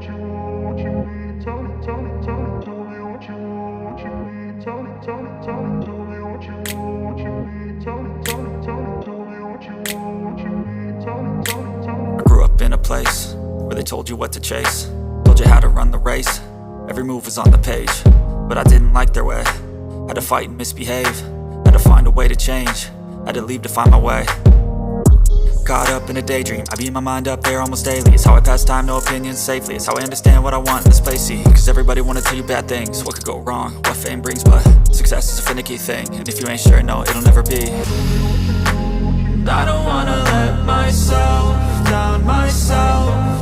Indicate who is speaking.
Speaker 1: I grew up in a place where they told you what to chase, told you how to run the race. Every move was on the page, but I didn't like their way. Had to fight and misbehave, had to find a way to change, had to leave to find my way. Caught up in a daydream, I beat my mind up there almost daily. It's how I pass time, no opinions safely. It's how I understand what I want in this place, see. Cause everybody wanna tell you bad things, what could go wrong, what fame brings. But success is a finicky thing, and if you ain't sure, no, it'll never be. I don't wanna let myself down myself.